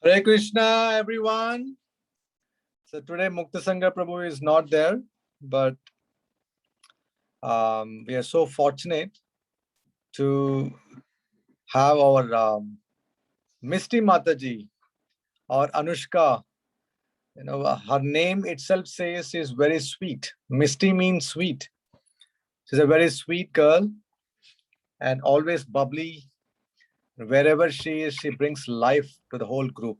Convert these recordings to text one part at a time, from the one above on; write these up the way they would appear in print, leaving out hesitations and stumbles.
Hare Krishna, everyone. So today Mukta Sangha Prabhu is not there, but we are so fortunate to have our Misty Mataji or Anushka. You know, her name itself says is very sweet. Misty means sweet. She's a very sweet girl and always bubbly. Wherever she is, she brings life to the whole group.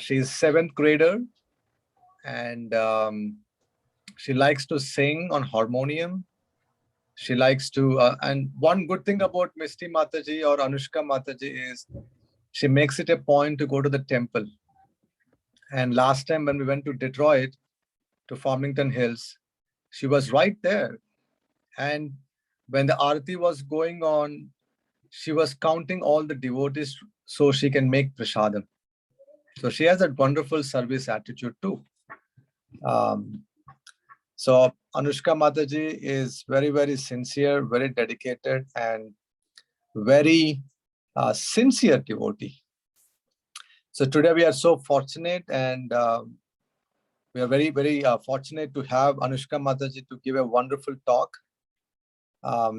She's 7th grader and she likes to sing on harmonium. She likes to, and one good thing about Misty Mataji or Anushka Mataji is she makes it a point to go to the temple. And last time when we went to Detroit, to Farmington Hills, she was right there. And when the Aarti was going on, she was counting all the devotees so she can make prasadam. So she has that wonderful service attitude too. So Anushka Mataji is very, very sincere, very dedicated, and very sincere devotee. So today we are so fortunate, and we are very, very fortunate to have Anushka Mataji to give a wonderful talk.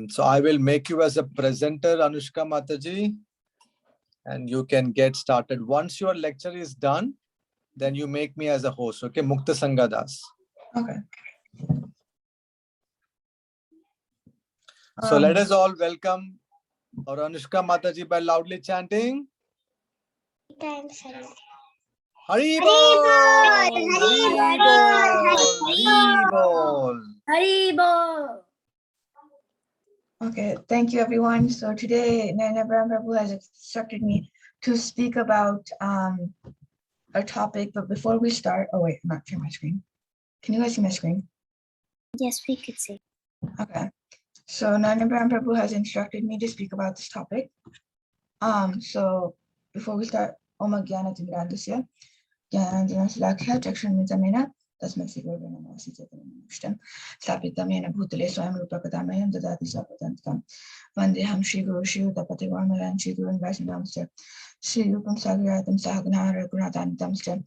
So I will make you as a presenter, Anushka Mataji, and you can get started. Once your lecture is done, then you make me as a host. Okay, Mukta Sangha Das. Okay. So let us all welcome our Anushka Mataji by loudly chanting. Thanks, Hari. Hari Bol! Hari Bol! Hari Bol! Hari Bol! Okay, thank you everyone. So today Nana Brahma Prabhu has instructed me to speak about a topic, but before we start, oh wait, I'm not sharing my screen. Can you guys see my screen? Yes, we could see. Okay, so Nana Brahma Prabhu has instructed me to speak about this topic. So before we start, Om Jnana Timirandasya, Jnana Shilakya Chakshurmitamena, Tasmai Sigurvana Sitatam, Sapitamena Bhutale Swam Rupakatamayam, Dadati Sapatantam, Vandeham Shri Guru Shri Utapati Varmaran, Shri Guru and Vaishnavamster, Shri Rupam Sagaratam Sahaganara Gunatantamster,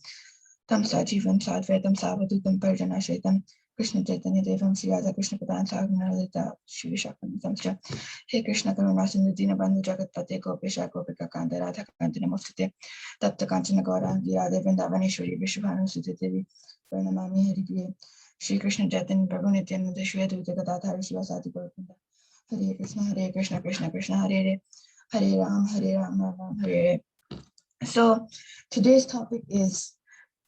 Tamsa Jivam Sadvetam Savadutam Parjana Shaitam, Krishna Chaitanya Devam Sri Radha Krishna Padan Sahaganara Shri Vishakam Tamster, Hey Krishna Karuna Sindhu Dina Bandhu Jagat Pate Gopesha Gopika Kanta Radha Kanta Namostate, Tapta Kanchana Gauranga Radhe Vrindavaneshwari Vishwabhanu Sute Devi, Pranamami Hari Priya, Shri Krishna Chaitanya Prabhu Nityananda Shri Advaita Gadadhara Sivasati Gauranga, Hare Krishna Krishna Krishna Hare Hare Ram Ram Hare. So today's topic is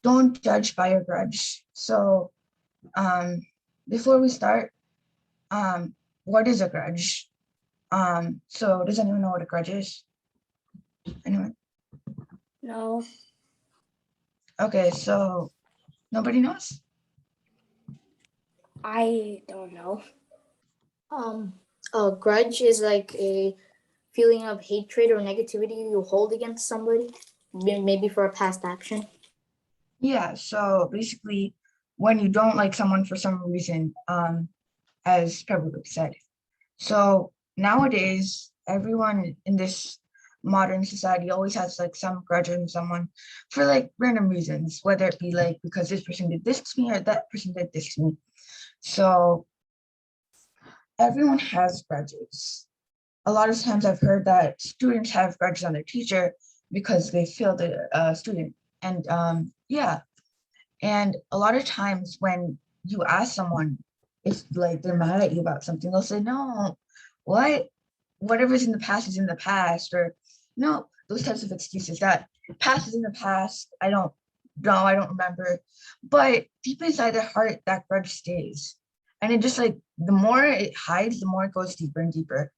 don't judge by your grudge. So before we start, what is a grudge? So does anyone know what a grudge is? Anyone? No. Okay, so nobody knows? I don't know. A grudge is like a feeling of hatred or negativity you hold against somebody, maybe for a past action. Yeah, so basically when you don't like someone for some reason, as Prabhu said. So nowadays, everyone in this modern society always has like some grudge on someone for like random reasons, whether it be like because this person did this to me or that person did this to me. So everyone has grudges. A lot of times I've heard that students have grudges on their teacher because they failed a student. And yeah, and a lot of times when you ask someone if like they're mad at you about something, they'll say, no, whatever's in the past is in the past, or no, those types of excuses that past is in the past. I don't know, I don't remember. But deep inside their heart, that grudge stays. And it just like, the more it hides, the more it goes deeper and deeper.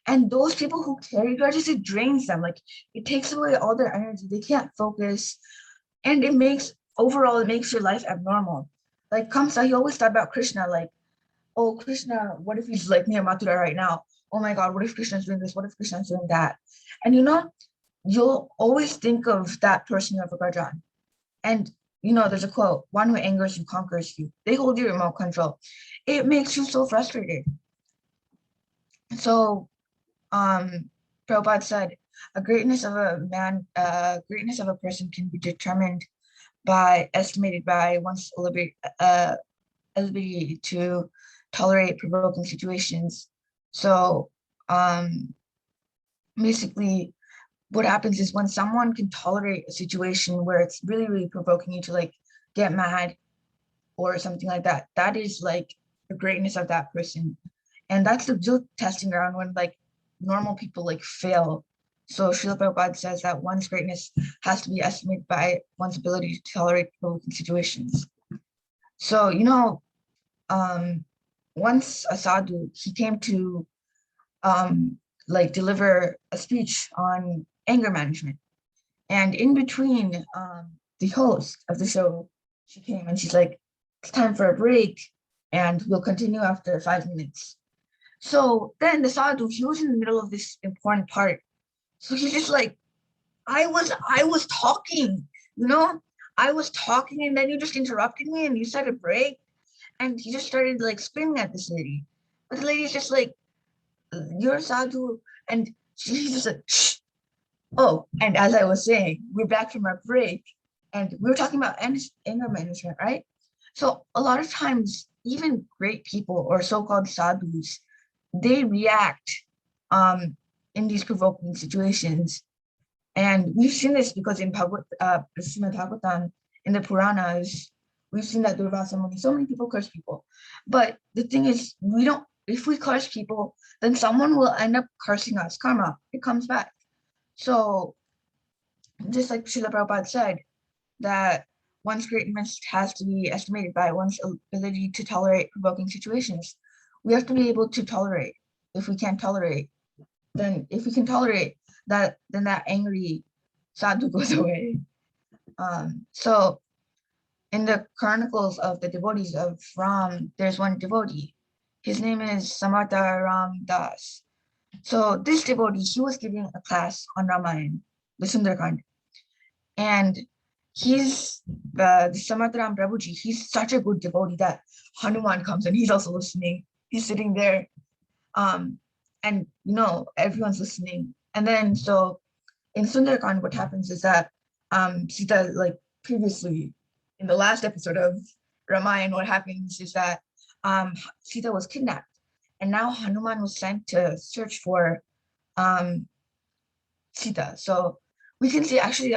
And those people who carry grudges, it drains them. Like it takes away all their energy. They can't focus. And it makes your life abnormal. Like Kamsa, he always thought about Krishna, like, oh, Krishna, what if he's like near Mathura right now? Oh my God, what if Krishna's doing this? What if Krishna's doing that? And you know, you'll always think of that person you have a grudge on. And you know, there's a quote, one who angers you conquers you. They hold your remote control. It makes you so frustrated. So Prabhupada said, a greatness of a man, greatness of a person can be determined by, estimated by one's ability to tolerate provoking situations. So basically what happens is when someone can tolerate a situation where it's really, really provoking you to like get mad or something like that, that is like the greatness of that person. And that's the real testing ground when like normal people like fail. So Srila Prabhupada says that one's greatness has to be estimated by one's ability to tolerate provoking situations. So, you know, once a sadhu, he came to like deliver a speech on anger management. And in between, the host of the show, she came and she's like, it's time for a break and we'll continue after 5 minutes. So then the sadhu, he was in the middle of this important part. So he's just like, I was talking, you know, I was talking and then you just interrupted me and you said a break. And he just started like screaming at this lady. But the lady's just like, you're a sadhu. And she's just like, shh. Oh, and as I was saying, we're back from our break and we were talking about anger management, right? So a lot of times, even great people or so-called sadhus, they react in these provoking situations. And we've seen this because in Srimad Bhagavatam, in the Puranas, we've seen that Durvasa Muni, so many people curse people. But the thing is, we don't, if we curse people, then someone will end up cursing us. Karma, it comes back. So just like Srila Prabhupada said, that one's greatness has to be estimated by one's ability to tolerate provoking situations. We have to be able to tolerate. If we can't tolerate, then if we can tolerate that, then that angry sadhu goes away. So in the chronicles of the devotees of Ram, there's one devotee. His name is Samartha Ram Das. So this devotee, he was giving a class on Ramayana, the Sundarkand. And he's the Samartha Ram Prabhuji, he's such a good devotee that Hanuman comes and he's also listening. He's sitting there. And you know, everyone's listening. And then so in Sundarkand, what happens is that Sita, like previously in the last episode of Ramayana, what happens is that Sita was kidnapped. And now Hanuman was sent to search for Sita. So we can see actually,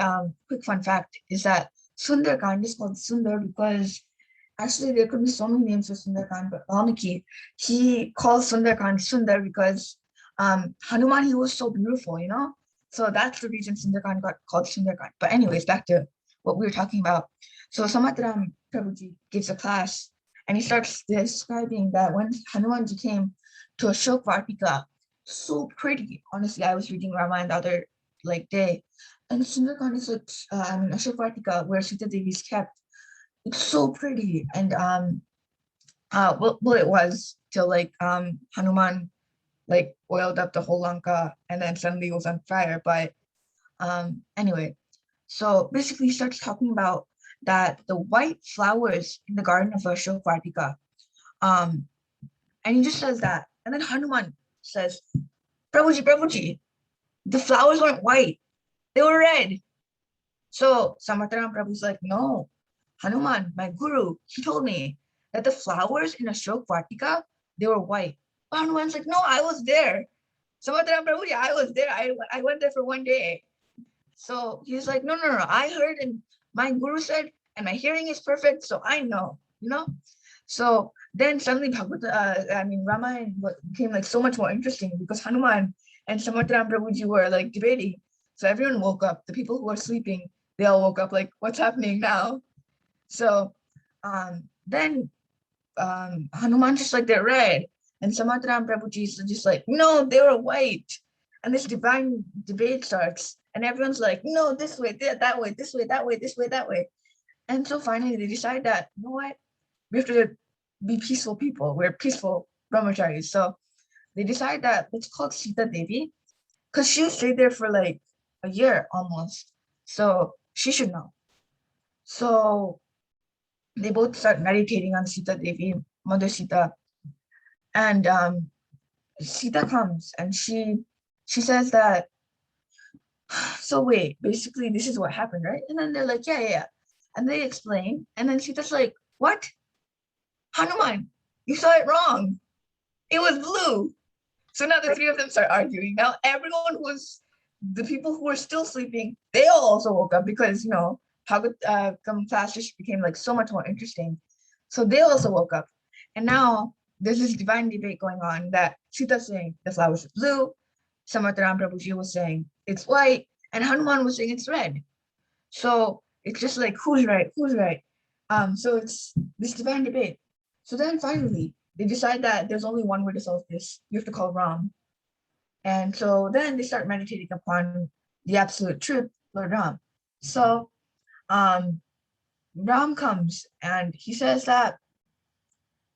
quick fun fact is that Sundarkand is called Sundar because actually there could be so many names for Sundarkand, but Valmiki, he calls Sundarkand Sundar because Hanuman, he was so beautiful, you know? So that's the reason Sundarkand got called Sundarkand. But anyways, back to what we were talking about. So Samatram Prabhuji gives a class and he starts describing that when Hanumanji came to Ashok Vartika, so pretty. Honestly, I was reading Ramayana the other like day, and Sundarkand is like, Ashok Vartika, where Sita Devi is kept. It's so pretty, and well, it was till like Hanuman like oiled up the whole Lanka, and then suddenly it was on fire. But anyway, so basically, he starts talking about that the white flowers in the garden of Ashok Vartika, and he just says that, and then Hanuman says, Prabhuji, the flowers weren't white, they were red. So Samatram Prabhu's like, no, Hanuman, my guru, he told me that the flowers in Ashok Vartika, they were white. But Hanuman's like, no, I was there. Samatram Prabhuji, I was there. I went there for one day. So he's like, no, I heard and my guru said, and my hearing is perfect, so I know, you know? So then suddenly Ramayana became like so much more interesting because Hanuman and Samatram Prabhuji were like debating. So everyone woke up. The people who were sleeping, they all woke up like, what's happening now? So then Hanuman just like, they're red. And Samatram Prabhuji is just like, no, they were white. And this divine debate starts. And everyone's like, no, this way, that way, this way, that way, this way, that way. And so finally they decide that, you know what? We have to be peaceful people. We're peaceful brahmacharis. So they decide that let's call Sita Devi because she stayed there for like a year almost. So she should know. So they both start meditating on Sita Devi, Mother Sita. And Sita comes and she says that So wait, basically this is what happened, right? And then they're like, yeah. And they explain, and then Sita's like, what? Hanuman, you saw it wrong. It was blue. So now the three of them start arguing. Now everyone who was, the people who were still sleeping, they all also woke up because, class just became like so much more interesting. So they also woke up. And now there's this divine debate going on that Sita's saying the flowers are blue, Samataram Prabhuji was saying it's white, and Hanuman was saying it's red. So it's just like, who's right? Who's right? So it's this divine debate. So then finally, they decide that there's only one way to solve this. You have to call Ram. And so then they start meditating upon the absolute truth, Lord Ram. So Ram comes and he says that,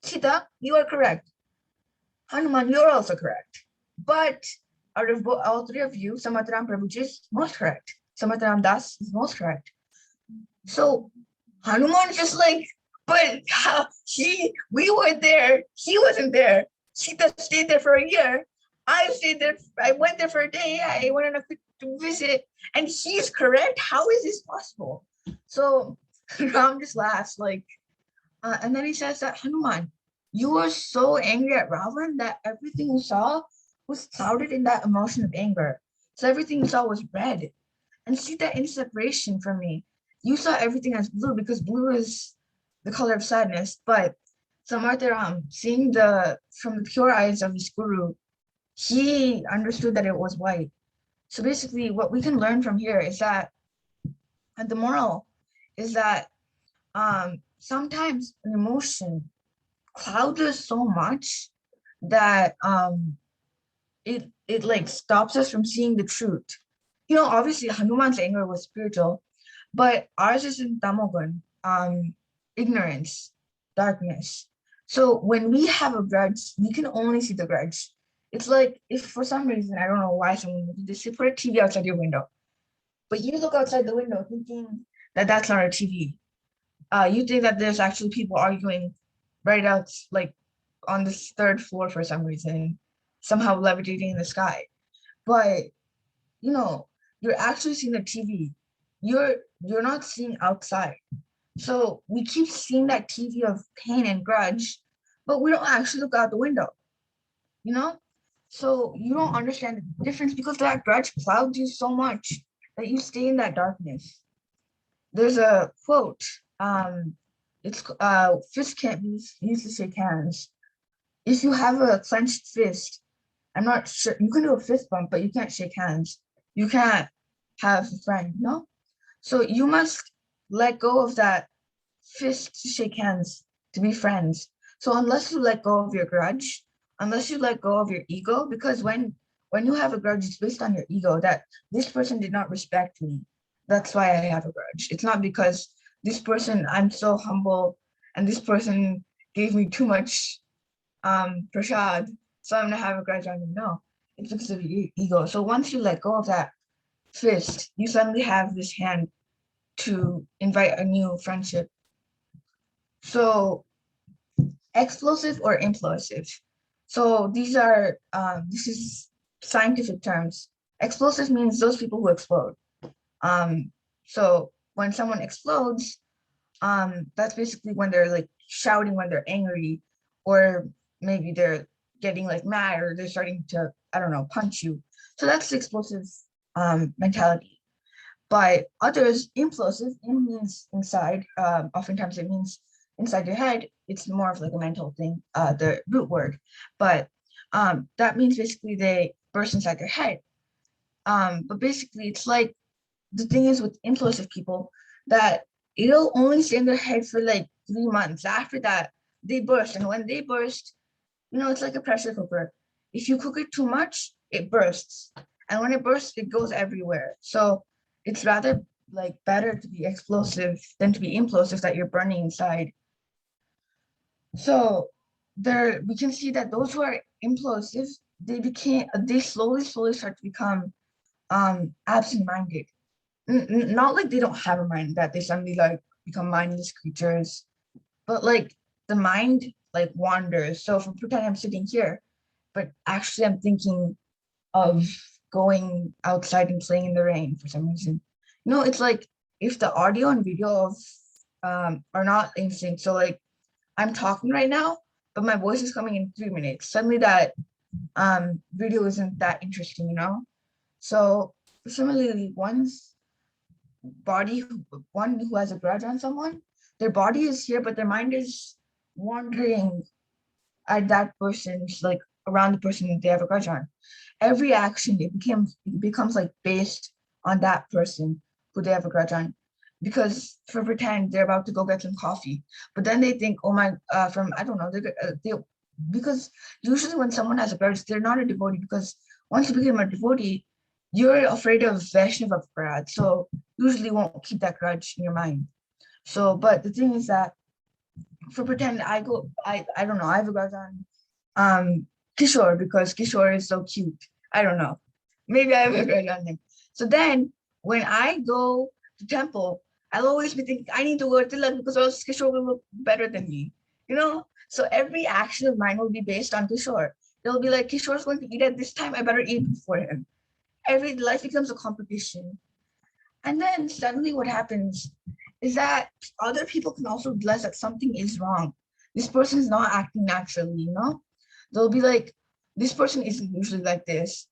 Sita, you are correct. Hanuman, you're also correct. But out of all three of you, Samataram Prabhuji is most correct. Samataram Das is most correct. So Hanuman just like, but we were there, he wasn't there. Sita stayed there for a year. I stayed there, I went there for a day, I went on a quick visit, and he's correct. How is this possible? So Ram just laughs, like, and then he says that, Hanuman, you were so angry at Ravan that everything you saw was clouded in that emotion of anger. So everything you saw was red. And see that in separation from me, you saw everything as blue because blue is the color of sadness. But Samartharam, seeing from the pure eyes of his guru, he understood that it was white. So basically what we can learn from here is that, and the moral is that sometimes an emotion clouds us so much that it like stops us from seeing the truth. Obviously Hanuman's anger was spiritual, but ours is in tamogun, ignorance, darkness. So when we have a grudge, we can only see the grudge. It's like if for some reason, I don't know why someone would do this, you put a TV outside your window, but you look outside the window thinking that that's not a TV. You think that there's actually people arguing right out, like on this third floor for some reason, somehow levitating in the sky. But you're actually seeing the TV. You're not seeing outside. So we keep seeing that TV of pain and grudge, but we don't actually look out the window. So you don't understand the difference because that grudge clouds you so much that you stay in that darkness. There's a quote. It's fist can't be used to shake hands. If you have a clenched fist, I'm not sure you can do a fist bump, but you can't shake hands. You can't have a friend, no? So you must let go of that fist to shake hands, to be friends. So unless you let go of your grudge, unless you let go of your ego, because when you have a grudge, it's based on your ego that this person did not respect me. That's why I have a grudge. It's not because this person, I'm so humble, and this person gave me too much prasad, so I'm gonna have a grudge on you. No, it's because of your ego. So once you let go of that fist, you suddenly have this hand to invite a new friendship. So explosive or implosive. So these are, this is scientific terms. Explosive means those people who explode. So when someone explodes, that's basically when they're like shouting when they're angry, or maybe they're getting like mad, or they're starting to, I don't know, punch you. So that's the explosive mentality. But others, implosive, it means inside. Oftentimes it means inside your head. It's more of like a mental thing, the root word. But that means basically they burst inside their head. But basically it's like, the thing is with implosive people that it'll only stay in their head for like 3 months. After that, they burst. And when they burst, it's like a pressure cooker. If you cook it too much, it bursts. And when it bursts, it goes everywhere. So it's rather like better to be explosive than to be implosive, that you're burning inside. So we can see that those who are implosive, they slowly start to become absent-minded. Not like they don't have a mind, that they suddenly like become mindless creatures, but like the mind like wanders. So if I pretend I'm sitting here, but actually I'm thinking of going outside and playing in the rain for some reason. You know, it's like if the audio and video of are not in sync. So like I'm talking right now, but my voice is coming in 3 minutes. Suddenly that video isn't that interesting, you know? So similarly, one who has a grudge on someone, their body is here, but their mind is wandering at that person's, like around the person that they have a grudge on. Every action it becomes like based on that person who they have a grudge on. Because for pretend they're about to go get some coffee, but then they think, oh my, from I don't know, they because usually when someone has a grudge, they're not a devotee, because once you become a devotee, you're afraid of Vaishnava Aparad, so usually won't keep that grudge in your mind. So, but the thing is that for pretend I don't know, I have a grudge on Kishore because Kishore is so cute. I don't know. Maybe I have a grudge on him. So then when I go to temple, I'll always be thinking I need to go to Tilak because else Kishore will look better than me. You know? So every action of mine will be based on Kishore. It'll be like Kishore's going to eat at this time, I better eat before him. Every life becomes a competition. And then suddenly what happens is that other people can also realize that something is wrong. This person is not acting naturally, you know? They'll be like, this person isn't usually like this.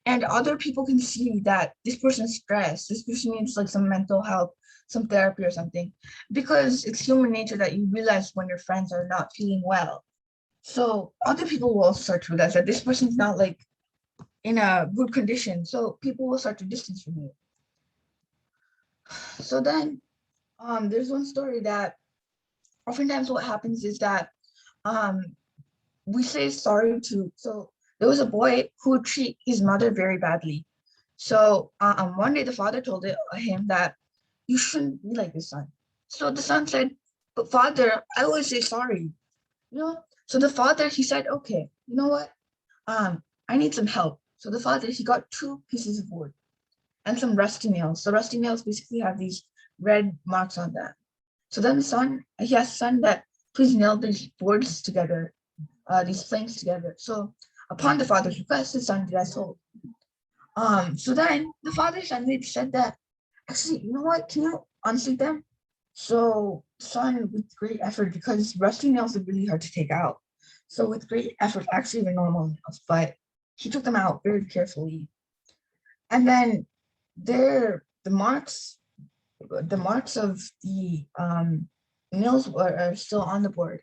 And other people can see that this person's stressed. This person needs like some mental help, some therapy or something, because it's human nature that you realize when your friends are not feeling well. So other people will also start to realize that this person's not like in a good condition. So people will start to distance from you. So then there's one story that oftentimes what happens is that we say sorry to, so there was a boy who would treat his mother very badly. So one day the father told him that you shouldn't be like this, son. So the son said, but father, I always say sorry, you know? So the father, he said, okay, you know what? I need some help. So the father, he got 2 pieces of wood and some rusty nails. So rusty nails basically have these red marks on them. So then the son, he asked the son that please nail these boards together, these planks together. So upon the father's request, the son did as told. So then the father suddenly said that, actually, you know what, can you unseat them? So the son, with great effort, because rusty nails are really hard to take out. So with great effort, actually the normal nails, but he took them out very carefully. And then the marks of the nails are still on the board.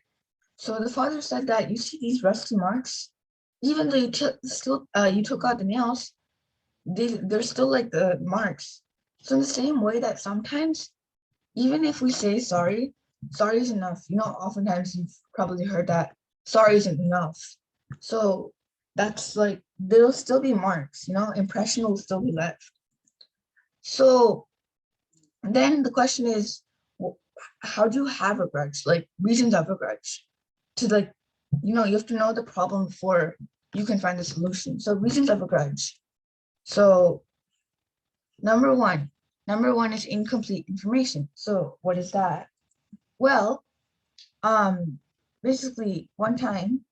So the father said that you see these rusty marks, even though you took out the nails, they're still like the marks. So in the same way that sometimes, even if we say sorry, sorry is enough. You know, oftentimes you've probably heard that sorry isn't enough. So that's like, there'll still be marks, you know, impression will still be left. So then the question is, how do you have a grudge? Like reasons of a grudge. To like, you know, you have to know the problem before you can find the solution. So reasons of a grudge. So number one is incomplete information. So what is that? Well, basically one time,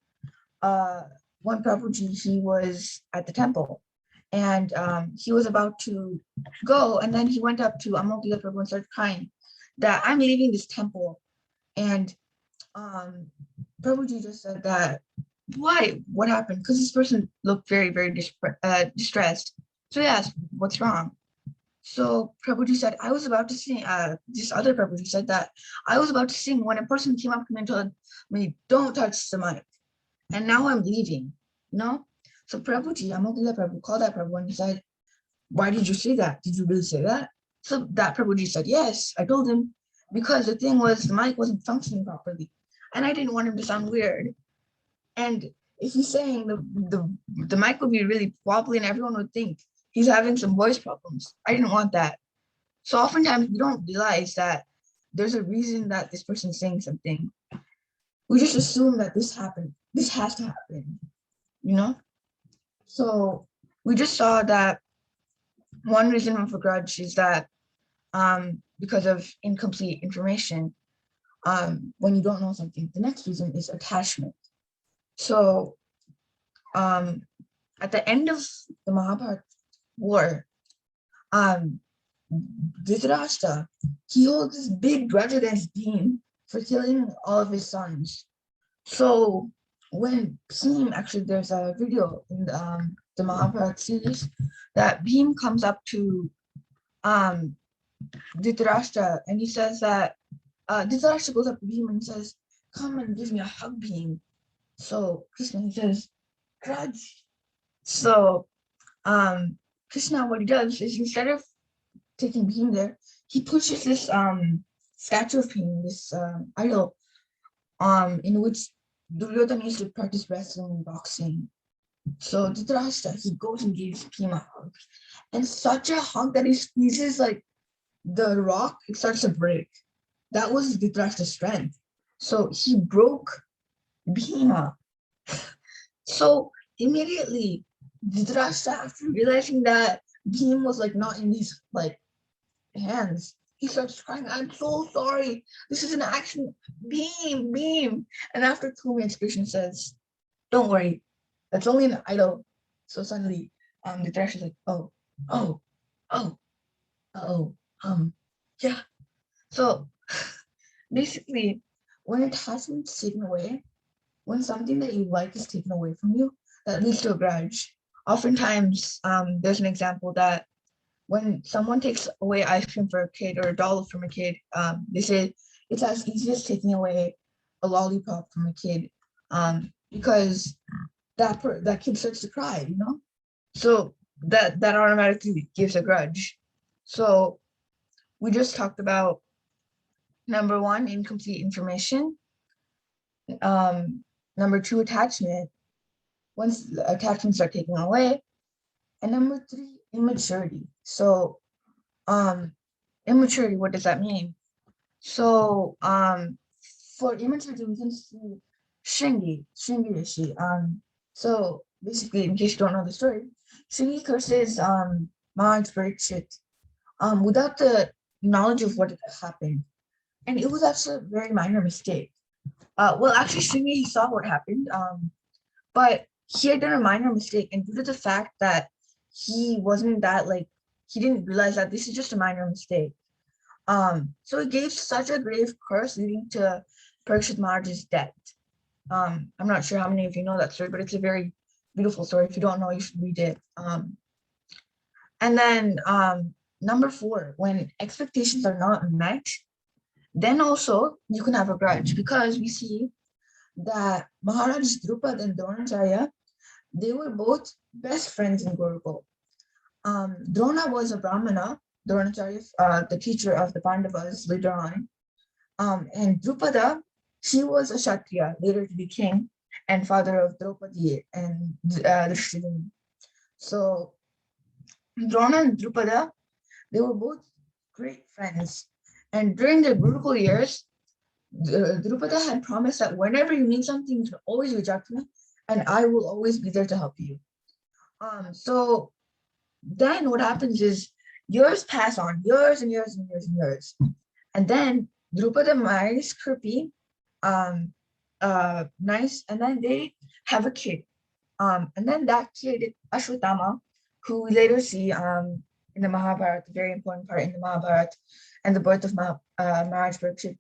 one Prabhuji, he was at the temple and he was about to go, and then he went up to Amogila Prabhu and started crying that I'm leaving this temple. And Prabhuji just said that, why? What happened? Because this person looked very, very distressed. So he asked, what's wrong? So Prabhuji said, I was about to sing, this other Prabhuji said that I was about to sing when a person came up to me and told me, don't touch the mic. And now I'm leaving, you know? So Prabhuji, Amogila Prabhu, called that Prabhu and he said, why did you say that? Did you really say that? So that Prabhuji said, yes, I told him, because the thing was the mic wasn't functioning properly. And I didn't want him to sound weird. And if he's saying the mic would be really wobbly and everyone would think he's having some voice problems. I didn't want that. So oftentimes we don't realize that there's a reason that this person's saying something. We just assume that this happened. This has to happen, you know? So we just saw that one reason for grudge is that because of incomplete information, when you don't know something. The next reason is attachment. So at the end of the Mahabharata, war, Dhritarashtra, he holds this big grudge against Bhim for killing all of his sons. So when Bhim, actually there's a video in the Mahabharata series that Bhim comes up to Dhritarashtra and he says that Dhritarashtra goes up to Bhim and he says, "Come and give me a hug, Bhim." So Krishna, he says, "Grudge." So Krishna, what he does is instead of taking Bhim there, he pushes this statue of Bhim, this idol, in which Duryodhana used to practice wrestling and boxing. So Dhritarashtra, he goes and gives Bhim a hug, and such a hug that he squeezes like the rock, it starts to break. That was Dhritarashtra's strength. So he broke Bhima. So immediately, Dhritarashtra, after realizing that Bhim was like not in his like hands, he starts crying, "I'm so sorry. This is an action. Bhim, Bhim." And after 2 minutes, Krishna says, "Don't worry, that's only an idol." So suddenly, Dhritarashtra's like, "Oh, oh, oh, oh, yeah." So basically, when attachment's taken away, when something that you like is taken away from you, that leads to a grudge. Oftentimes, there's an example that when someone takes away ice cream for a kid or a doll from a kid, they say it's as easy as taking away a lollipop from a kid, because that kid starts to cry, you know. So that automatically gives a grudge. So we just talked about number 1, incomplete information. Number 2, attachment. Once attachments are taken away, and number 3, immaturity. So immaturity, what does that mean? So for immaturity, we can see Shringi Rishi. So basically, in case you don't know the story, Shringi curses Maharaj Parikshit without the knowledge of what happened. And it was actually a very minor mistake. Well, actually, Shringi, he saw what happened, but he had done a minor mistake, and due to the fact that he wasn't that like, he didn't realize that this is just a minor mistake. So it gave such a grave curse leading to Parikshit Maharaj's death. I'm not sure how many of you know that story, but it's a very beautiful story. If you don't know, you should read it. And then number 4, when expectations are not met, then also you can have a grudge, because we see that Maharaj Drupad and Dronacharya, they were both best friends in Gurukul. Drona was a Brahmana, Dronacharya, the teacher of the Pandavas later on. And Drupada, she was a Kshatriya, later to be king, and father of Draupadi and Drishti. So Drona and Drupada, they were both great friends. And during their Gurukul years, Drupada had promised that whenever you need something, you can always reach out to me, and I will always be there to help you. So then what happens is years pass on, years and years and years and years. And then Drupada marries Kripi, nice, and then they have a kid. And then that kid, Ashwatthama, who we later see in the Mahabharata, a very important part in the Mahabharata, and the birth of Maharaj Parikshit.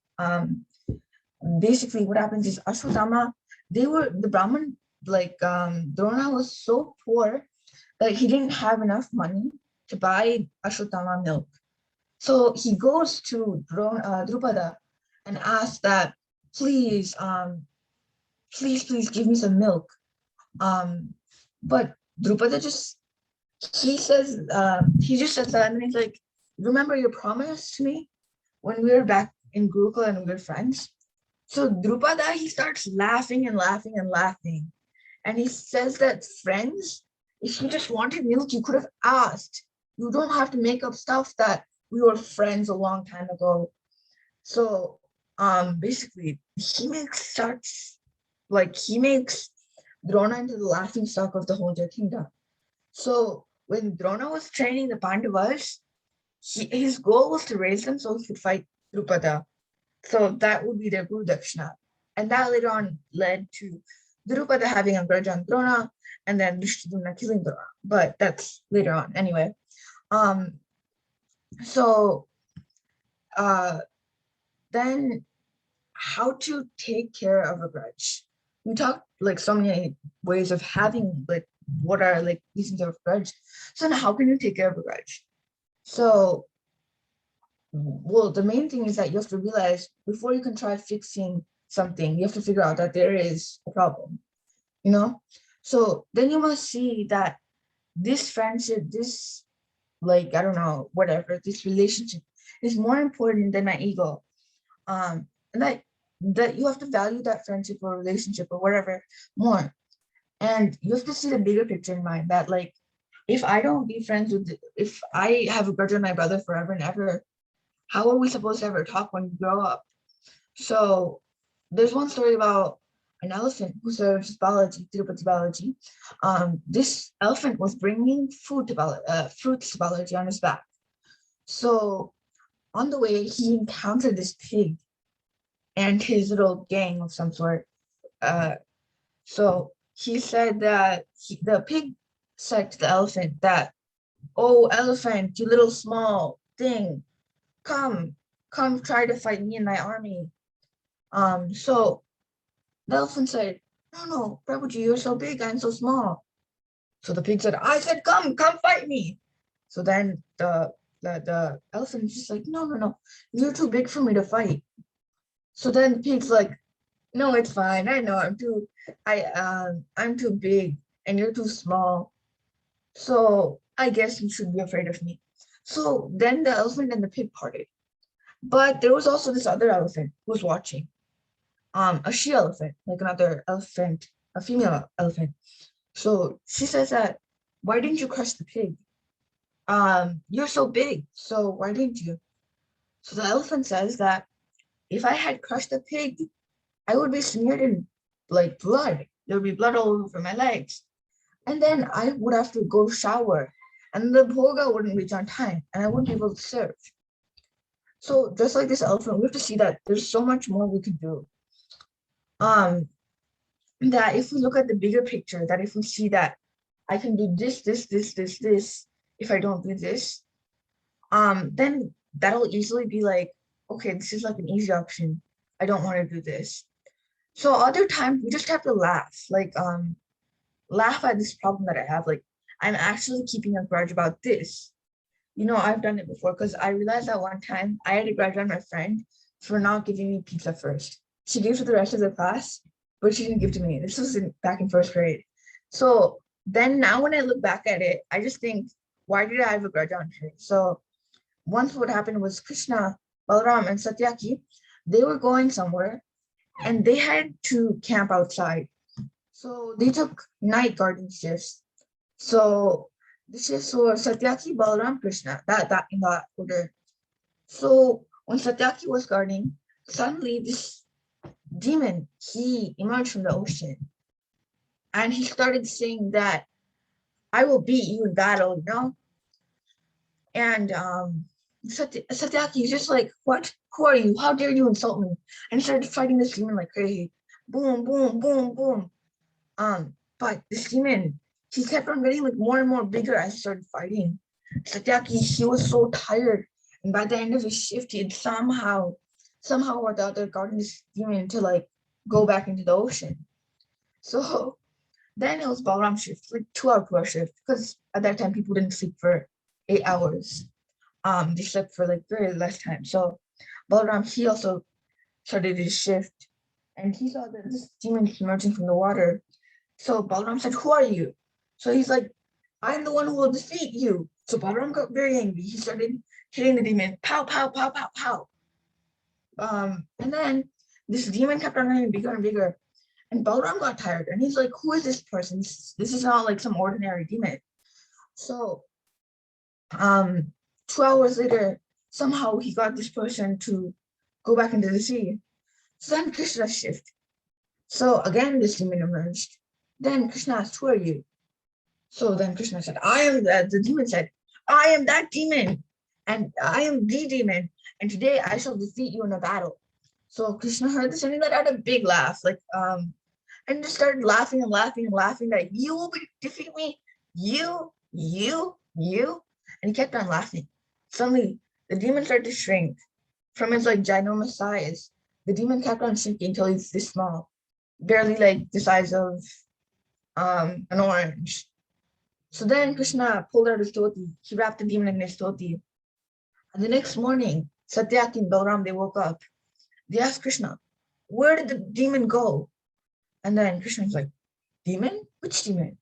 Basically, what happens is Ashwatthama, the Brahmin, like Drona was so poor that he didn't have enough money to buy Ashwatthama milk. So he goes to Drupada and asks that, please give me some milk. But Drupada he just says that, and then he's like, remember your promise to me when we were back in Gurukul and we were friends? So Drupada, he starts laughing and laughing and laughing. And he says that, friends, if you just wanted milk, you could have asked. You don't have to make up stuff that we were friends a long time ago. So basically, he makes Drona into the laughing stock of the whole kingdom. So when Drona was training the Pandavas, his goal was to raise them so he could fight Drupada. So that would be their Guru Dakshina. And that later on led to Drupada having a grudge on Drona, and then Dushiduna killing Drona. But that's later on. Anyway, so then how to take care of a grudge. We talked like so many ways of having like what are like reasons of grudge. So now how can you take care of a grudge? So well, the main thing is that you have to realize before you can try fixing something, you have to figure out that there is a problem, you know? So then you must see that this friendship, this like, I don't know, whatever, this relationship is more important than my ego. And that you have to value that friendship or relationship or whatever more. And you have to see the bigger picture in mind that like, if I don't be friends with, if I have a grudge with my brother forever and ever, how are we supposed to ever talk when we grow up? So there's one story about an elephant who serves Balaji, Tirupati Balaji. This elephant was bringing food to fruits to Balaji on his back. So on the way, he encountered this pig and his little gang of some sort. So he said that the pig said to the elephant that, "Oh, elephant, you little small thing, come try to fight me in my army." So the elephant said, no, Prabhuji, you're so big, I'm so small. So the pig said, I said, come fight me. So then the elephant is just like, no, you're too big for me to fight. So then the pig's like, no, it's fine. I know I'm too big and you're too small. So I guess you should be afraid of me. So then the elephant and the pig parted. But there was also this other elephant who was watching, a she elephant, like another elephant, a female elephant. So she says that, why didn't you crush the pig? You're so big, so why didn't you? So the elephant says that if I had crushed the pig, I would be smeared in like blood. There would be blood all over my legs. And then I would have to go shower and the bhoga wouldn't reach on time and I wouldn't be able to serve. So just like this elephant, we have to see that there's so much more we could do. That if we look at the bigger picture, that if we see that I can do this, if I don't do this, then that'll easily be like, okay, this is like an easy option. I don't want to do this. So other times we just have to laugh, like laugh at this problem that I have. Like, I'm actually keeping a grudge about this. You know, I've done it before because I realized that one time I had a grudge on my friend for not giving me pizza first. She gave to the rest of the class, but she didn't give to me. This was back in first grade. So then now when I look back at it, I just think, why did I have a grudge on her? So once what happened was Krishna, Balaram, and Satyaki, they were going somewhere and they had to camp outside. So they took night guarding shifts. So the shifts were Satyaki, Balaram, Krishna, that in that order. So when Satyaki was guarding, suddenly this demon, he emerged from the ocean and he started saying that I will beat you in battle, you know? And Satyaki is just like, what? Who are you? How dare you insult me? And he started fighting this demon like crazy. Boom, boom, boom, boom. But this demon, he kept on getting like more and more bigger as he started fighting. Satyaki, he was so tired. And by the end of his shift, he had somehow or the other gotten this demon to like go back into the ocean. So then it was Balaram's shift, like 2-hour shift, because at that time people didn't sleep for 8 hours. They slept for like very less time. So Balaram, he also started his shift and he saw that this demon emerging from the water. So Balaram said, who are you? So he's like, I'm the one who will defeat you. So Balaram got very angry. He started hitting the demon, pow, pow, pow, pow, pow. And then this demon kept on getting bigger and bigger. And Balaram got tired and he's like, who is this person? This is not like some ordinary demon. So 2 hours later, somehow he got this person to go back into the sea. So then Krishna's shift. So again, this demon emerged. Then Krishna asked, who are you? So then Krishna said, I am the demon said, I am that demon and I am the demon. And today I shall defeat you in a battle. So Krishna heard this and he let out a big laugh. Like, and and just started laughing and laughing and laughing that you will be defeating me, you, and he kept on laughing. Suddenly, the demon started to shrink from his like ginormous size. The demon kept on shrinking until he's this small, barely like the size of an orange. So then Krishna pulled out his dhoti. He wrapped the demon in his dhoti. And the next morning, Satyaki and Balaram, they woke up. They asked Krishna, where did the demon go? And then Krishna was like, demon? Which demon?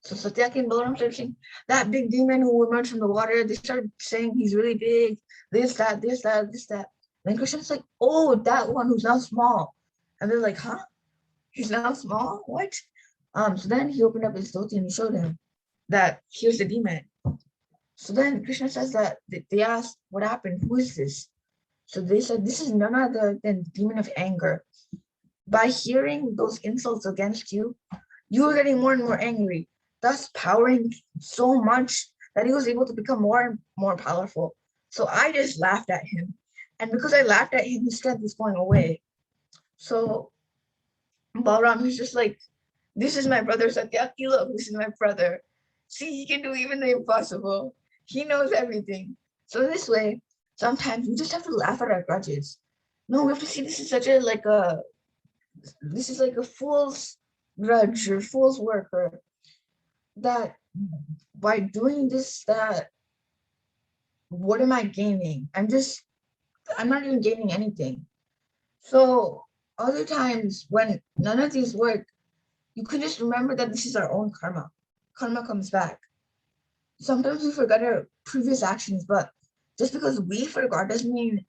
So Satyaki and Balaram started saying, that big demon who emerged from the water. They started saying he's really big, this, that, this, that, this, that. Then Krishna's like, oh, that one who's now small. And they're like, huh? He's now small? What? So then he opened up his dhoti and he showed him that here's the demon. So then Krishna says that they asked, what happened? Who is this? So they said, this is none other than the demon of anger. By hearing those insults against you, you were getting more and more angry, thus powering so much that he was able to become more and more powerful. So I just laughed at him. And because I laughed at him, his strength was going away. So Balaram, he's just like, this is my brother Satyaki, look, this is my brother. See, he can do even the impossible. He knows everything. So this way, sometimes we just have to laugh at our grudges. No, we have to see this is such a like a fool's grudge or fool's work, or that by doing this, that what am I gaining? I'm not even gaining anything. So other times when none of these work, you can just remember that this is our own karma. Karma comes back. Sometimes we forget our previous actions, but just because we forgot doesn't mean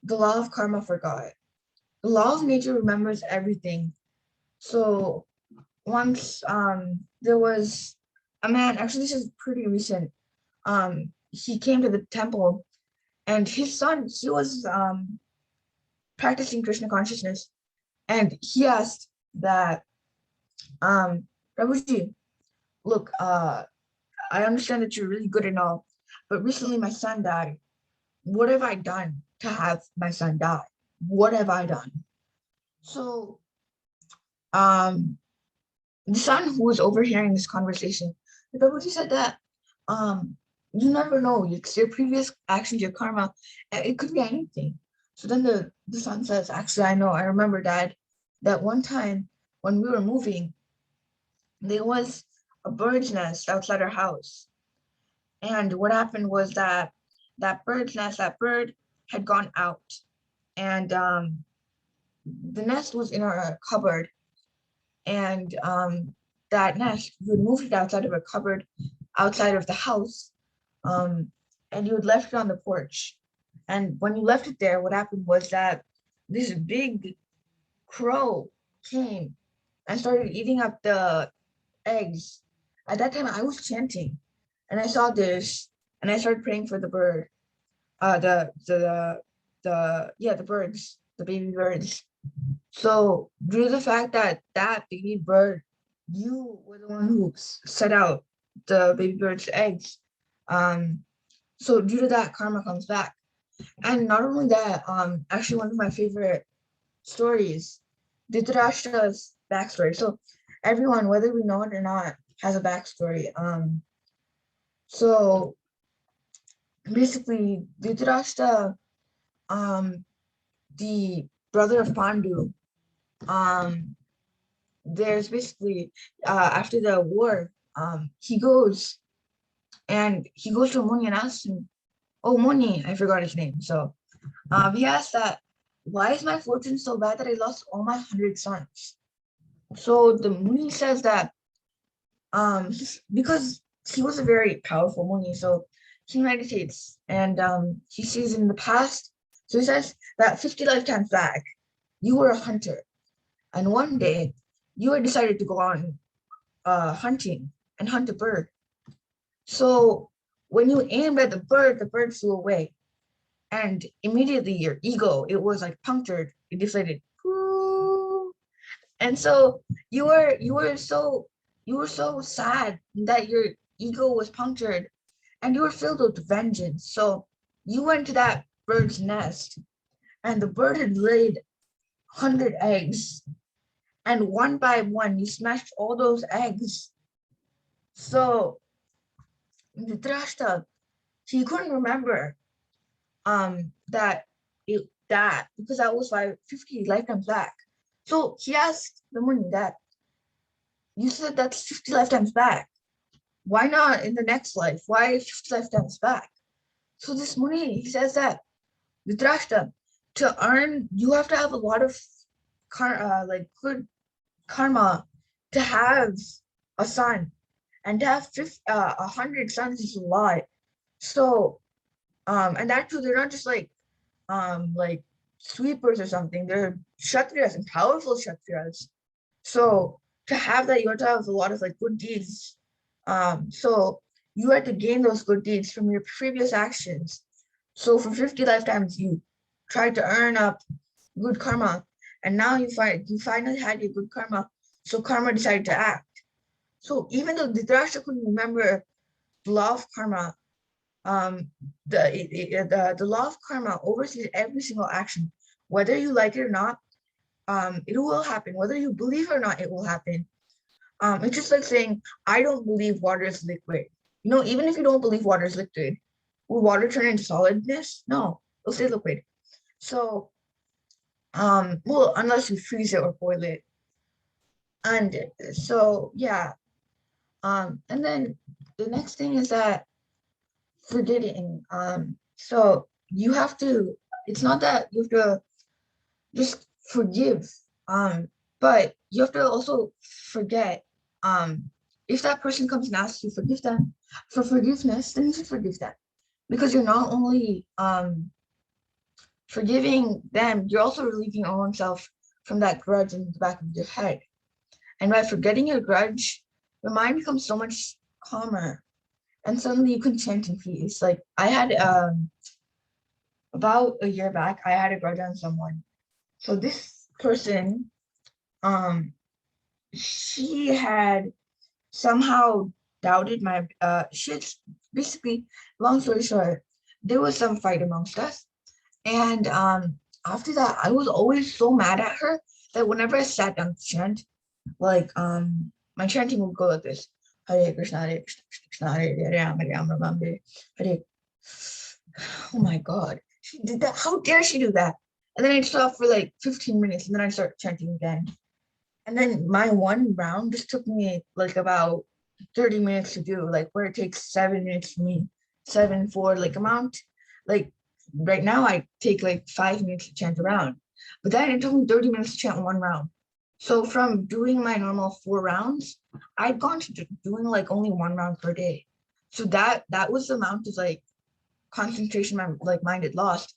the law of karma forgot. The law of nature remembers everything. So once there was a man, actually this is pretty recent, he came to the temple and his son, he was practicing Krishna consciousness, and he asked that, Prabhuji, look, I understand that you're really good and all, but recently my son died. What have I done to have my son die? What have I done? So the son who was overhearing this conversation, the Prabhuji said that you never know, your previous actions, your karma, it could be anything. So then the son says, actually, I remember, Dad, that one time when we were moving, there was a bird's nest outside our house. And what happened was that bird's nest, that bird had gone out, and the nest was in our cupboard. And that nest, you had moved it outside of a cupboard, outside of the house, and you had left it on the porch. And when you left it there, what happened was that this big crow came and started eating up the eggs. At that time, I was chanting, and I saw this, and I started praying for the bird, the birds, the baby birds. So due to the fact that baby bird, you were the one who set out the baby bird's eggs, so due to that, karma comes back. And not only that, actually one of my favorite stories, Dhritarashtra's backstory. So everyone, whether we know it or not, has a backstory. So basically, Dhritarashtra, the brother of Pandu, there's basically after the war, he goes to Muni and asks him, oh, Muni, I forgot his name. So he asked that, why is my fortune so bad that I lost all my 100 sons? So the Muni says that because he was a very powerful Muni, so he meditates, and he sees in the past, so he says that 50 lifetimes back, you were a hunter, and one day you had decided to go on hunting and hunt a bird. So when you aimed at the bird flew away, and immediately your ego, it was like punctured, it deflated. And so you were so sad that your ego was punctured, and you were filled with vengeance. So you went to that bird's nest, and the bird had laid 100 eggs, and one by one, you smashed all those eggs. So Dhritarashtra, he couldn't remember that because that was 50 lifetimes back. So he asked the Muni that, you said that's 50 lifetimes back. Why not in the next life? Why 50 lifetimes back? So this Muni, he says that Dhritarashtra, to earn, you have to have a lot of good karma to have a son, and to have 100 sons is a lot. So and that too, they're not just like sweepers or something. They're kshatriyas and powerful kshatriyas. So to have that, you have to have a lot of like good deeds. So you had to gain those good deeds from your previous actions. So for 50 lifetimes, you tried to earn up good karma, and now you finally had your good karma. So karma decided to act. So even though Dhritarashtra couldn't remember the law of karma, the law of karma oversees every single action, whether you like it or not. It will happen, whether you believe or not. It will happen. It's just like saying, I don't believe water is liquid. You know, even if you don't believe water is liquid, will water turn into solidness? No, it'll stay liquid. So, well, unless you freeze it or boil it. And so, yeah. And then the next thing is that forgetting. So you have to, it's not that you have to just forgive, but you have to also forget. If that person comes and asks you forgive them for forgiveness, then you should forgive them, because you're not only forgiving them, you're also relieving your own self from that grudge in the back of your head. And by forgetting your grudge, your mind becomes so much calmer, and suddenly you can chant in peace. Like I had about a year back, I had a grudge on someone. So this person, she had somehow doubted my she had basically, long story short, there was some fight amongst us. And after that, I was always so mad at her that whenever I sat down to chant, like my chanting would go like this: Hare Krishna, Hare Krishna, Krishna Krishna, Hare Hare, Hare Rama, Rama Hare Hare. Oh my God, she did that. How dare she do that? And then I'd stop for like 15 minutes, and then I'd start chanting again. And then my one round just took me like about 30 minutes to do, like where it takes 7 minutes for me, 7 for like amount. Like right now, I take like 5 minutes to chant a round, but then it took me 30 minutes to chant one round. So from doing my normal 4 rounds, I'd gone to doing like only 1 round per day. So that was the amount of like concentration my like mind had lost,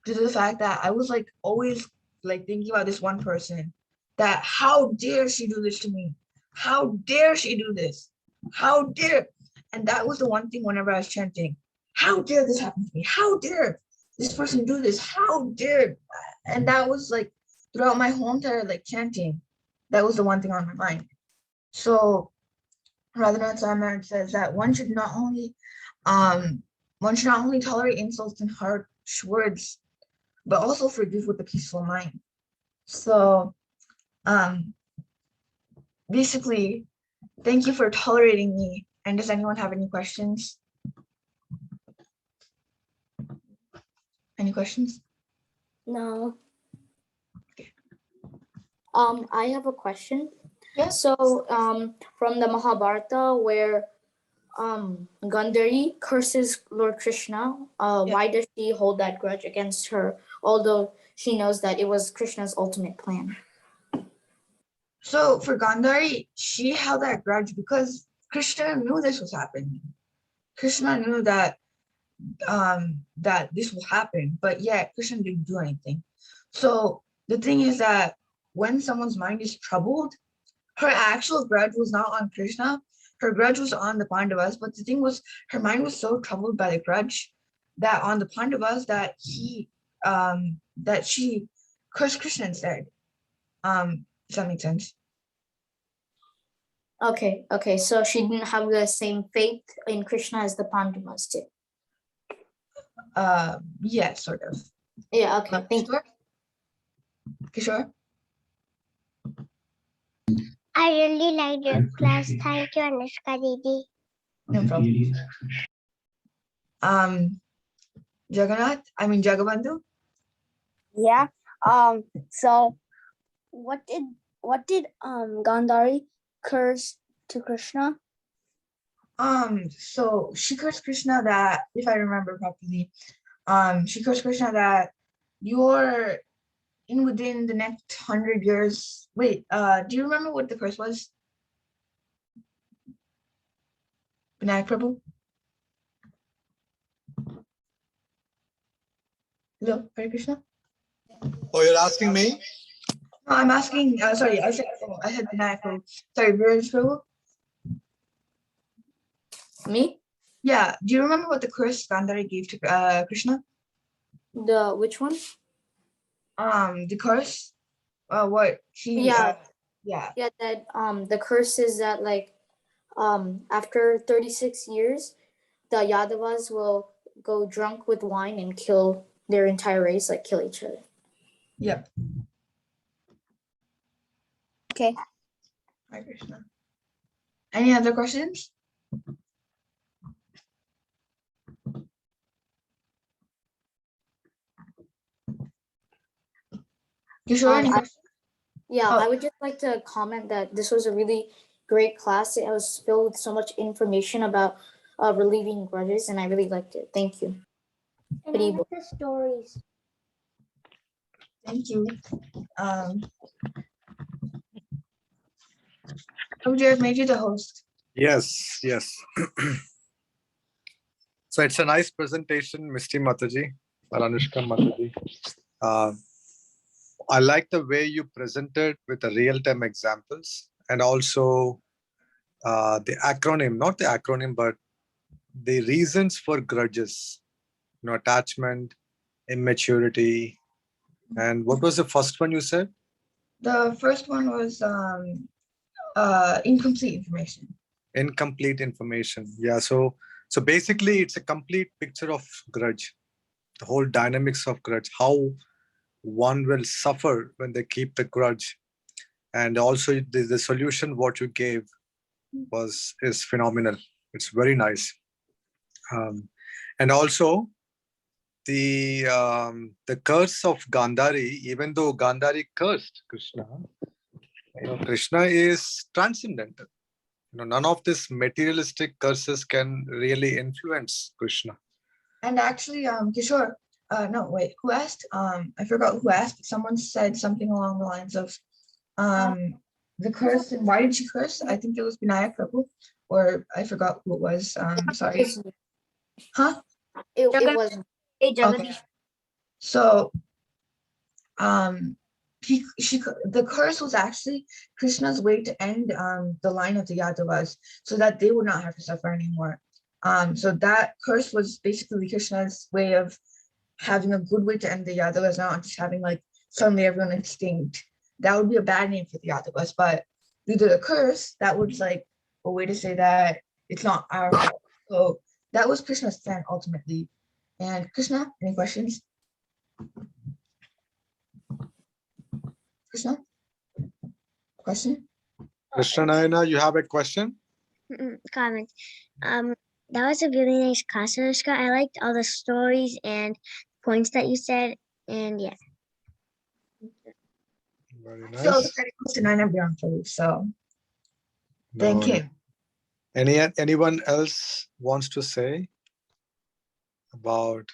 because of the fact that I was like always like thinking about this one person, that how dare she do this to me? How dare she do this? How dare? And that was the one thing whenever I was chanting, how dare this happen to me? How dare this person do this? How dare? And that was like throughout my whole entire like chanting, that was the one thing on my mind. So Radhanath Swami says that one should not only tolerate insults and harsh words, but also forgive with a peaceful mind. So basically, thank you for tolerating me. And does anyone have any questions? Any questions? No. I have a question. Yeah. So, from the Mahabharata, where Gandhari curses Lord Krishna, why does she hold that grudge against her, although she knows that it was Krishna's ultimate plan? So for Gandhari, she held that grudge because Krishna knew this was happening. Krishna knew that that this will happen, but yet Krishna didn't do anything. So the thing is that when someone's mind is troubled, her actual grudge was not on Krishna. Her grudge was on the Pandavas, but the thing was, her mind was so troubled by the grudge that on the Pandavas that she cursed Krishna instead. Does that make sense? Okay, so she didn't have the same faith in Krishna as the Pandavas did. Yeah, sort of. Yeah, okay, thank you. Kishore? I really liked your class. Thank you, Anushka Didi. No problem. Jagabandhu? Yeah. So what did Gandhari curse to Krishna? So she cursed Krishna that, if I remember properly, she cursed Krishna that you're within the next 100 years. Wait, do you remember what the curse was? Vinayak Prabhu? Hello, Hare Krishna? Oh, you're asking me? No, I'm asking, sorry, I said Vinayak Prabhu. Sorry, Viraj Prabhu? Me? Yeah, do you remember what the curse Gandhari gave to Krishna? The which one? The curse? What she, Yeah. yeah. Yeah, that the curse is that like after 36 years, the Yadavas will go drunk with wine and kill their entire race, like kill each other. Yep. Okay. Hare Krishna. Any other questions? You sure? Any questions? Yeah, Oh. I would just like to comment that this was a really great class. It was filled with so much information about relieving grudges, and I really liked it. Thank you. And I like the stories. Thank you. Prabhuji, I've made you the host. Yes, yes. So it's a nice presentation, Misty Mataji or Anushka Mathaji. I like the way you presented with the real-time examples and also the acronym, not the acronym, but the reasons for grudges, attachment, immaturity. And what was the first one you said? The first one was incomplete information. Incomplete information. Yeah. So basically it's a complete picture of grudge, the whole dynamics of grudge, how one will suffer when they keep the grudge. And also the solution what you gave is phenomenal. It's very nice. And also the curse of Gandhari, even though Gandhari cursed Krishna, Krishna is transcendental. None of these materialistic curses can really influence Krishna. And actually, Kishore, no, wait, who asked? I forgot who asked, but someone said something along the lines of the curse, and why did she curse? I think it was Vinayak Prabhu, or I forgot who it was. Sorry. Huh? It wasn't. Okay. So, the curse was actually Krishna's way to end the line of the Yadavas so that they would not have to suffer anymore. So that curse was basically Krishna's way of having a good way to end the Yadavas, not just having like suddenly everyone extinct. That would be a bad name for the Yadavas, but due to the curse, that was like a way to say that it's not our fault. So that was Krishna's plan ultimately. And Krishna, any questions? Krishna? Question? Krishna Nayana, you have a question? Comment. That was a really nice class, Anushka. I liked all the stories and points that you said, and yeah. Very So nice. very close to 9 everyone for you. So No, thank you. anyone else wants to say about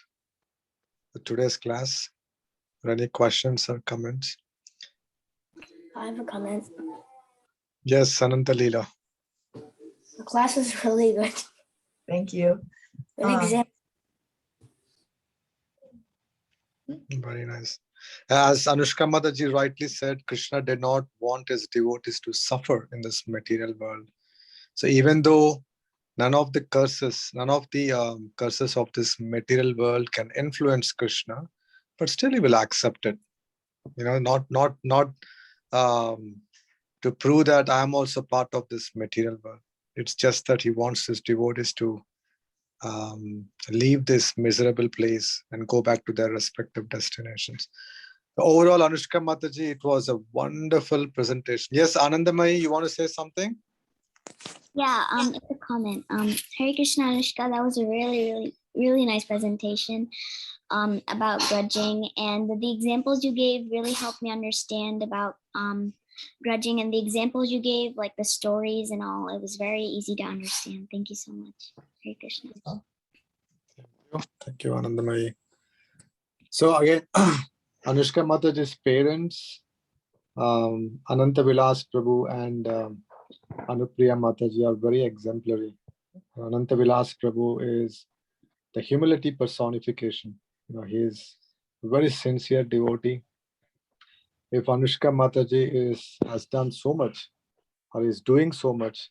today's class? Or any questions or comments? I have a comment. Yes, Sananta Leela. The class is really good. Thank you. Good exam. Very nice. As Anushka Mataji rightly said, Krishna did not want his devotees to suffer in this material world. So even though none of the curses of this material world can influence Krishna, but still he will accept it. Not to prove that I am also part of this material world. It's just that he wants his devotees to leave this miserable place and go back to their respective destinations. Overall, Anushka Mathaji, it was a wonderful presentation. Yes, Anandamayi, you want to say something? Yeah, it's a comment. Hare Krishna Anushka, that was a really nice presentation about grudging, and the examples you gave really helped me understand about grudging, and the examples you gave, like the stories and all, it was very easy to understand. Thank you so much. Hare Krishna. Thank you, Anandamayi. So again, Anushka Mathaji's parents, Ananta Vilas Prabhu and Anupriya Mataji are very exemplary. Ananta Vilas Prabhu is the humility personification. He is a very sincere devotee. If Anushka Mataji has done so much or is doing so much,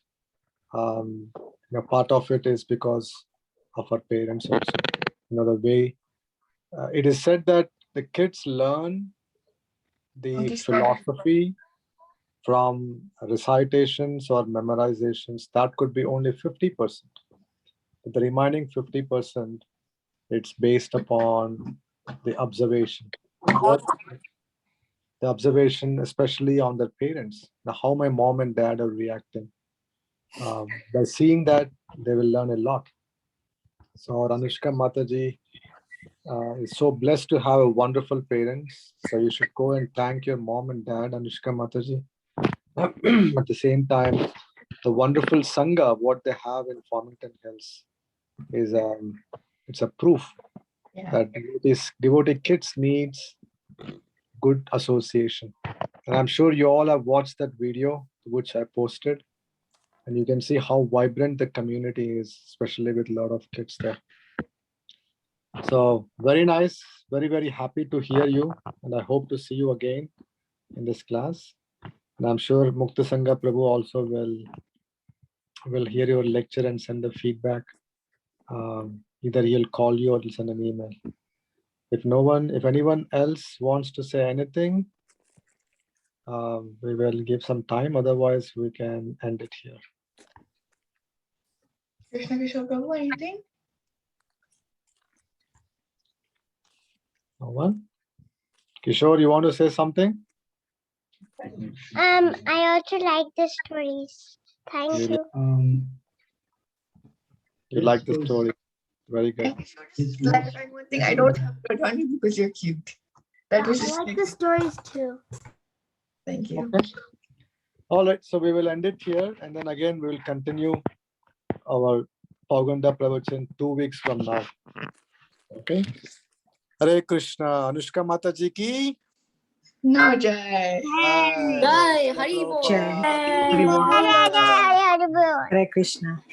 part of it is because of her parents also. The way it is said that the kids learn the philosophy from recitations or memorizations. That could be only 50%. But the remaining 50%, it's based upon the observation. The observation, especially on their parents, how my mom and dad are reacting. By seeing that, they will learn a lot. So Anushka Mataji is so blessed to have a wonderful parents. So you should go and thank your mom and dad, Anushka Mataji. At the same time, the wonderful Sangha, what they have in Farmington Hills, is it's a proof that devotee kids needs good association. And I'm sure you all have watched that video which I posted, and you can see how vibrant the community is, especially with a lot of kids there. So very nice, very happy to hear you, and I hope to see you again in this class. And I'm sure Mukta Sangha Prabhu also will hear your lecture and send the feedback. Either he'll call you or he'll send an email. If anyone else wants to say anything, we will give some time. Otherwise, we can end it here. Krishna Kishore Prabhu, anything? No one? Kishore, you want to say something? I also like the stories. Thank you. You like the story. Very good. Just clarifying one thing, I don't have Pradhani because you're cute. That was just I like the stories too. Thank you. Okay. All right, so we will end it here, and then again we will continue our Pauvaganda Pravachan 2 weeks from now. Okay. Hare Krishna, Anushka Mataji ki. No, Jai. Jai, Haribol. Hare Krishna.